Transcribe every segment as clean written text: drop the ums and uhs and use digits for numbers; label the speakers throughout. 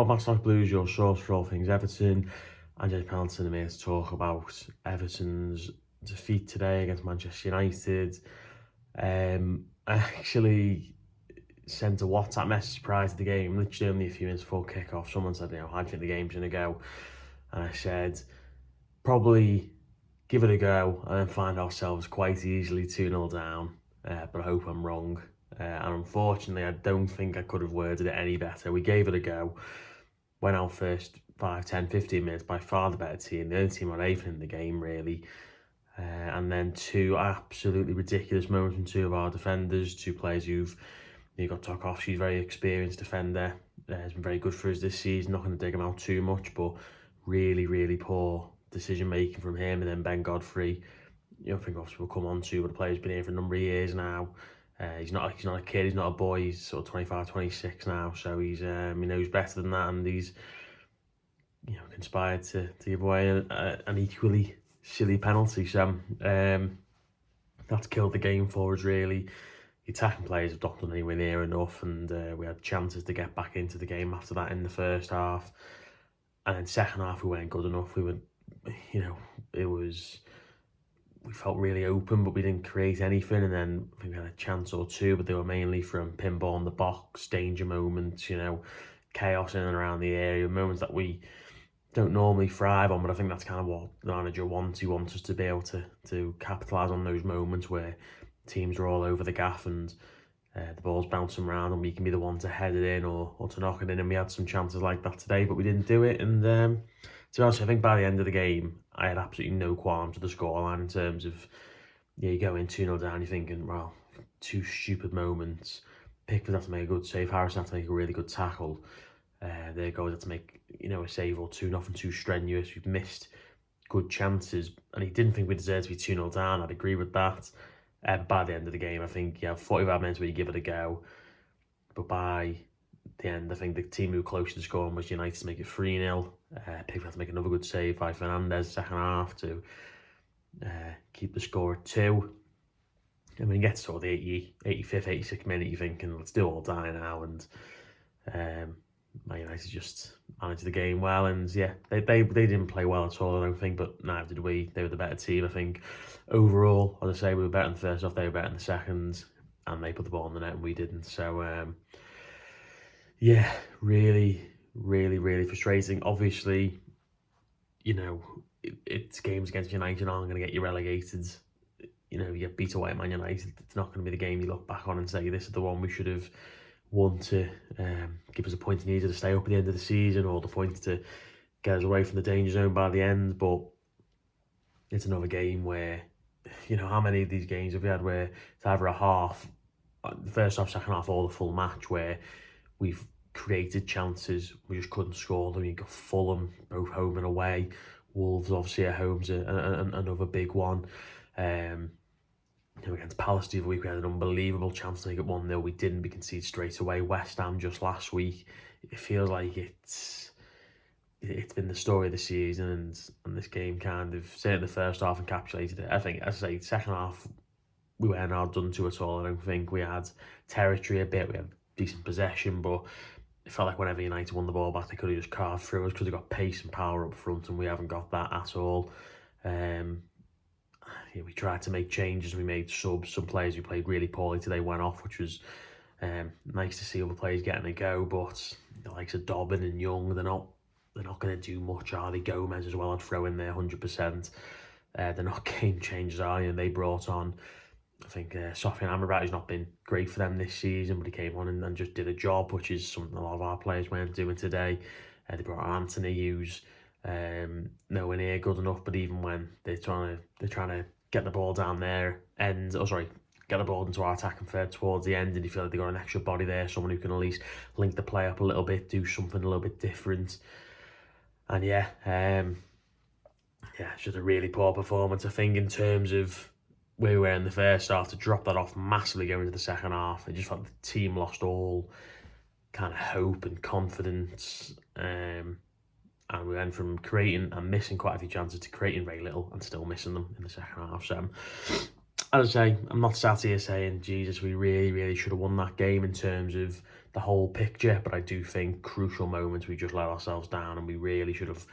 Speaker 1: what, Master Blues, your source for all things Everton. I'm James Penalties, and I'm here to talk about Everton's defeat today against Manchester United. I actually sent a WhatsApp message prior to the game, literally only a few minutes before kick-off. Someone said, how do you think the game's going to go? And I said, probably give it a go and then find ourselves quite easily 2-0 down. But I hope I'm wrong. And unfortunately, I don't think I could have worded it any better. We gave it a go. Went out first 5, 10, 15 minutes, by far the better team. The only team on anything in the game, really. And then two absolutely ridiculous moments from two of our defenders, two players you've got Toffee. She's a very experienced defender. Has been very good for us this season. Not going to dig him out too much, but really, really poor decision making from him. And then Ben Godfrey, I think obviously we'll come on to, but the player's been here for a number of years now. He's not a kid, he's not a boy, he's sort of 25, 26 now, so he's he knows better than that, and he's conspired to give away an equally silly penalty. So that's killed the game for us, really. The attacking players have not done anywhere near enough, and we had chances to get back into the game after that in the first half, and then second half we weren't good enough. We were, we felt really open, but we didn't create anything. And then I think we had a chance or two, but they were mainly from pinball in the box, danger moments, chaos in and around the area, moments that we don't normally thrive on. But I think that's kind of what the manager wants. He wants us to be able to capitalise on those moments where teams are all over the gaff and the ball's bouncing around and we can be the one to head it in or to knock it in. And we had some chances like that today, but we didn't do it. And to be honest, I think by the end of the game, I had absolutely no qualms with the scoreline in terms of, you go in 2-0 down, you're thinking, well, two stupid moments. Pickford had to make a good save, Harrison had to make a really good tackle. Their goals had to make, a save or two, nothing too strenuous. We've missed good chances, and he didn't think we deserved to be 2-0 down. I'd agree with that. By the end of the game, I think you have 45 minutes where you give it a go, but by the end, I think the team who were close to scoring was United to make it 3-0. Pickford had to make another good save by Fernandez second half to keep the score at 2. And when you get to sort of the 85th, 86th minute, you're thinking, let's do all die now. And Man United just managed the game well. And yeah, they didn't play well at all, I don't think, but neither did we. They were the better team, I think. Overall, as I say, we were better in the first half, they were better in the second, and they put the ball in the net and we didn't. So yeah, really, really, really frustrating. Obviously, it's games against United aren't going to get you relegated. You get beat away at Man United. It's not going to be the game you look back on and say, this is the one we should have won to give us a point needed to stay up at the end of the season, or the point to get us away from the danger zone by the end. But it's another game where, how many of these games have we had where it's either a half, the first half, second half, or the full match, where we've created chances, we just couldn't score them. You got Fulham, both home and away. Wolves, obviously, at home's another big one. Against Palace the other week, we had an unbelievable chance to make it 1-0. We didn't. We conceded straight away. West Ham just last week. It feels like it's been the story of the season, and this game kind of, certainly the first half, encapsulated it. I think, as I say, second half, we weren't outdone to at all. I don't think we had territory a bit. We had decent possession, but it felt like whenever United won the ball back, they could have just carved through us because they got pace and power up front, and we haven't got that at all. We tried to make changes. We made subs. Some players who played really poorly today went off, which was nice to see other players getting a go. But the likes of Dobbin and Young, they're not going to do much, are they? Gomez as well, I'd throw in there 100%. They're not game changers, are they? And they brought on, I think, Toffee and Amrabat has not been great for them this season, but he came on and just did a job, which is something a lot of our players weren't doing today. They brought on Anthony, who's nowhere near good enough, but even when they're trying to get the ball down there get the ball into our attacking third towards the end, and you feel like they got an extra body there, someone who can at least link the play up a little bit, do something a little bit different. And it's just a really poor performance, I think, in terms of where we were in the first half. To drop that off massively going into the second half, it just felt the team lost all kind of hope and confidence. And we went from creating and missing quite a few chances to creating very little and still missing them in the second half. So as I say, I'm not sat here saying, Jesus, we really, really should have won that game in terms of the whole picture, but I do think crucial moments we just let ourselves down, and we really should have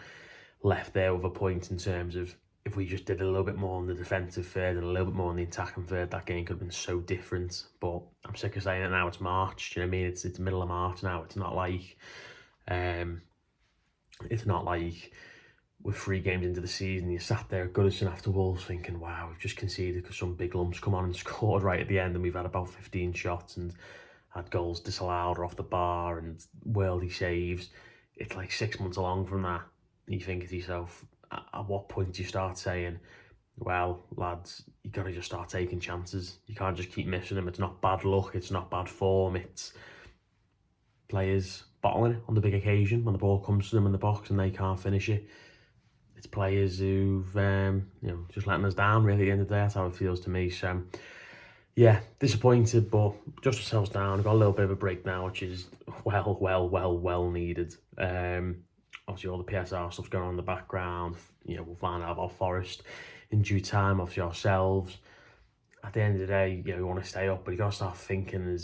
Speaker 1: left there with a point in terms of if we just did a little bit more on the defensive third and a little bit more on the attacking third, that game could have been so different. But I'm sick of saying it now. It's March. Do you know what I mean? It's middle of March now. Um, it's not like with 3 games into the season, you sat there at Goodison after Wolves thinking, wow, we've just conceded because some big lumps come on and scored right at the end, and we've had about 15 shots and had goals disallowed or off the bar and worldy saves. It's like 6 months along from that. And you think to yourself, at what point do you start saying, well, lads, you got to just start taking chances. You can't just keep missing them. It's not bad luck. It's not bad form. It's players bottling it on the big occasion when the ball comes to them in the box and they can't finish it. It's players who've, just letting us down, really, at the end of the day. That's how it feels to me. So, yeah, disappointed, but just ourselves down. We've got a little bit of a break now, which is well needed. Obviously, all the PSR stuff's going on in the background. We'll find out about Forest in due time, obviously ourselves. At the end of the day, we want to stay up, but you got to start thinking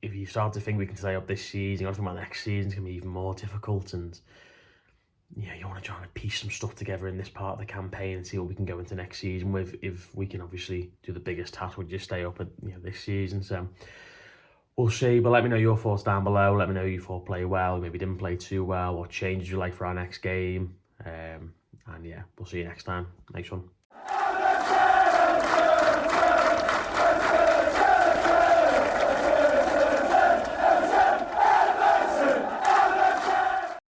Speaker 1: if you start to think we can stay up this season, you got to think about next season, it's going to be even more difficult. And you want to try and piece some stuff together in this part of the campaign and see what we can go into next season with, if we can obviously do the biggest task, would just stay up at this season. So we'll see, but let me know your thoughts down below. Let me know you thought play well, maybe didn't play too well, what changes you like for our next game. And yeah, we'll see you next time. Next one.